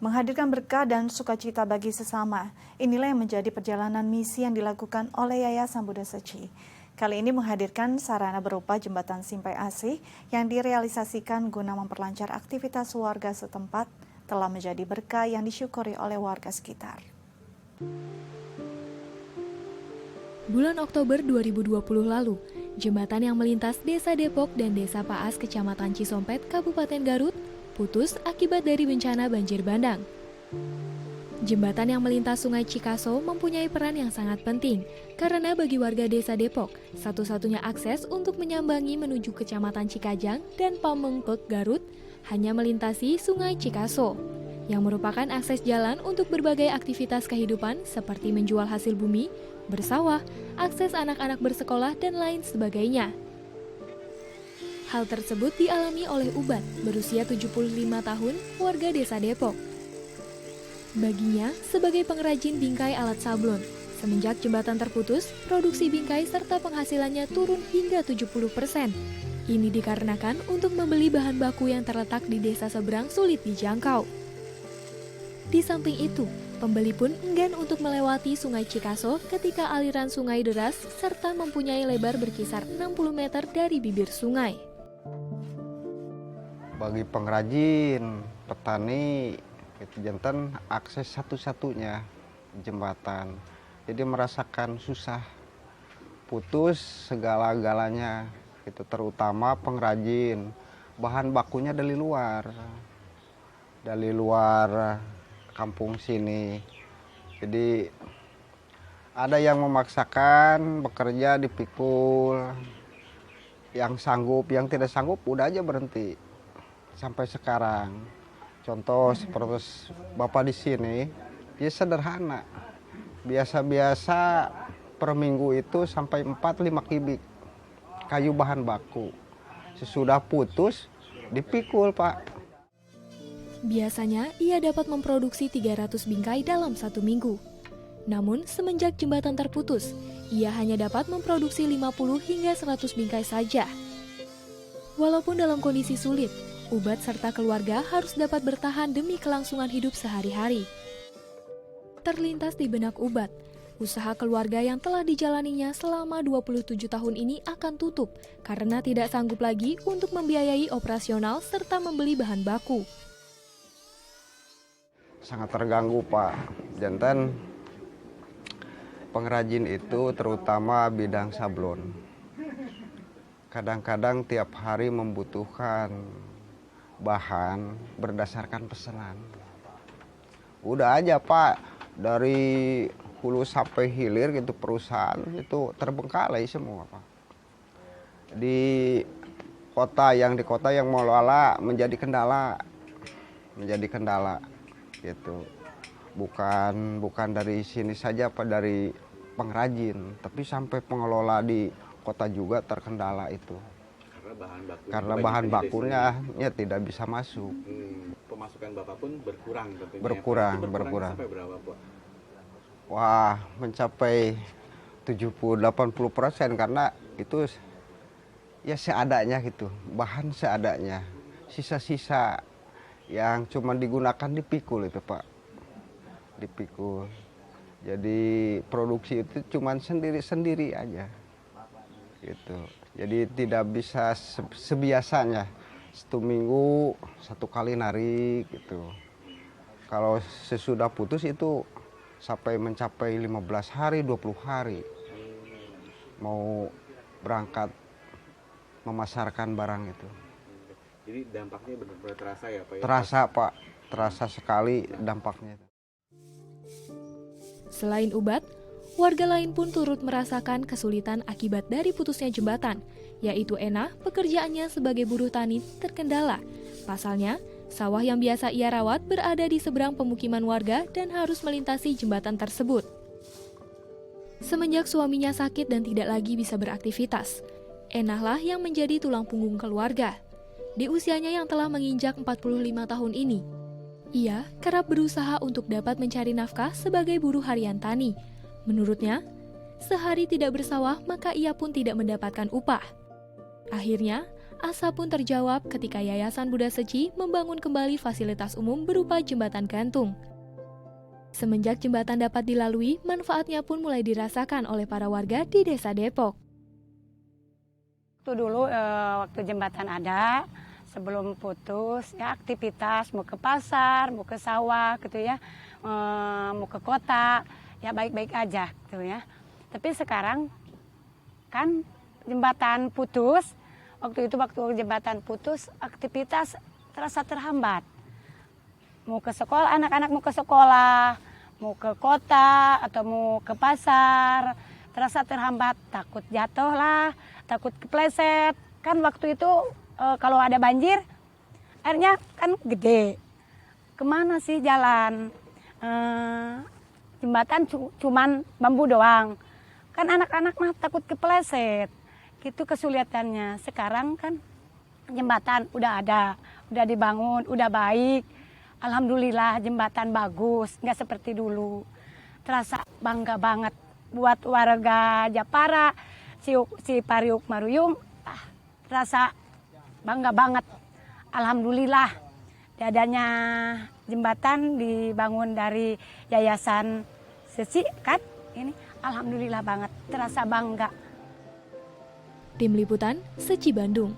Menghadirkan berkah dan sukacita bagi sesama, inilah yang menjadi perjalanan misi yang dilakukan oleh Yayasan Buddha Seci. Kali ini menghadirkan sarana berupa jembatan Simpai Asih yang direalisasikan guna memperlancar aktivitas warga setempat telah menjadi berkah yang disyukuri oleh warga sekitar. Bulan Oktober 2020 lalu, jembatan yang melintas Desa Depok dan Desa Paas, Kecamatan Cisompet, Kabupaten Garut, putus akibat dari bencana banjir bandang. Jembatan yang melintas Sungai Cikaso mempunyai peran yang sangat penting, karena bagi warga Desa Depok, satu-satunya akses untuk menyambangi menuju Kecamatan Cikajang dan Pamengpeuk, Garut, hanya melintasi Sungai Cikaso, yang merupakan akses jalan untuk berbagai aktivitas kehidupan seperti menjual hasil bumi, bersawah, akses anak-anak bersekolah, dan lain sebagainya. Hal tersebut dialami oleh Ubat, berusia 75 tahun, warga Desa Depok. Baginya, sebagai pengrajin bingkai alat sablon, semenjak jembatan terputus, produksi bingkai serta penghasilannya turun hingga 70%. Ini dikarenakan untuk membeli bahan baku yang terletak di desa seberang sulit dijangkau. Di samping itu, pembeli pun enggan untuk melewati Sungai Cikaso ketika aliran sungai deras serta mempunyai lebar berkisar 60 meter dari bibir sungai. Bagi pengrajin, petani, itu jantan akses satu-satunya jembatan. Jadi merasakan susah, putus segala-galanya. Itu terutama pengrajin, bahan bakunya dari luar kampung sini. Jadi ada yang memaksakan bekerja dipikul, yang sanggup, yang tidak sanggup udah aja berhenti sampai sekarang. Contoh seperti Bapak di sini, dia sederhana, biasa-biasa per minggu itu sampai 4-5 kubik kayu bahan baku. Sesudah putus dipikul, Pak. Biasanya, ia dapat memproduksi 300 bingkai dalam 1 minggu. Namun, semenjak jembatan terputus, ia hanya dapat memproduksi 50 hingga 100 bingkai saja. Walaupun dalam kondisi sulit, Ubat serta keluarga harus dapat bertahan demi kelangsungan hidup sehari-hari. Terlintas di benak Ubat, usaha keluarga yang telah dijalaninya selama 27 tahun ini akan tutup karena tidak sanggup lagi untuk membiayai operasional serta membeli bahan baku. Sangat terganggu, Pak. Jantan pengrajin itu terutama bidang sablon. Kadang-kadang tiap hari membutuhkan bahan berdasarkan pesanan. Udah aja, Pak, dari hulu sampai hilir gitu perusahaan itu terbengkalai semua, Pak. Di kota yang mengelola menjadi kendala gitu. Bukan dari sini saja, Pak, dari pengrajin, tapi sampai pengelola di kota juga terkendala itu. Karena bahan bakunya ya tidak bisa masuk. Pemasukan Bapak pun berkurang tentunya. Berkurang. Sampai berapa, Pak? Wah, mencapai 70-80% karena itu ya seadanya gitu. Bahan seadanya. Sisa-sisa yang cuma digunakan dipikul itu, Pak. Dipikul. Jadi produksi itu cuma sendiri-sendiri aja. Gitu. Jadi tidak bisa sebiasanya 1 minggu 1 kali narik gitu. Kalau sesudah putus itu sampai mencapai 15 hari, 20 hari mau berangkat memasarkan barang itu. Jadi dampaknya benar-benar terasa ya, Pak? Terasa, Pak. Terasa sekali dampaknya. Selain Ubat, warga lain pun turut merasakan kesulitan akibat dari putusnya jembatan, yaitu Enah, pekerjaannya sebagai buruh tani terkendala. Pasalnya, sawah yang biasa ia rawat berada di seberang pemukiman warga dan harus melintasi jembatan tersebut. Semenjak suaminya sakit dan tidak lagi bisa beraktivitas, Enahlah yang menjadi tulang punggung keluarga. Di usianya yang telah menginjak 45 tahun ini, ia kerap berusaha untuk dapat mencari nafkah sebagai buruh harian tani. Menurutnya, sehari tidak bersawah maka ia pun tidak mendapatkan upah. Akhirnya, asa pun terjawab ketika Yayasan Buddha Seci membangun kembali fasilitas umum berupa jembatan gantung. Semenjak jembatan dapat dilalui, manfaatnya pun mulai dirasakan oleh para warga di Desa Depok. Waktu dulu waktu jembatan ada, sebelum putus ya aktivitas mau ke pasar, mau ke sawah gitu ya, mau ke kota ya baik-baik aja gitu ya. Tapi sekarang kan jembatan putus, waktu jembatan putus aktivitas terasa terhambat. Mau ke sekolah, anak-anak mau ke sekolah, mau ke kota atau mau ke pasar, terasa terhambat, takut jatuh lah, takut kepleset. Kan waktu itu kalau ada banjir, airnya kan gede. Kemana sih jalan? Jembatan cuman bambu doang. Kan anak-anak mah takut kepleset. Gitu kesulitannya. Sekarang kan jembatan udah ada, udah dibangun, udah baik. Alhamdulillah jembatan bagus, nggak seperti dulu. Terasa bangga banget buat warga Japara, si Pariuk Maruyung, terasa bangga banget. Alhamdulillah adanya jembatan dibangun dari Yayasan Seci kan, ini alhamdulillah banget, terasa bangga. Tim Liputan, Seci Bandung.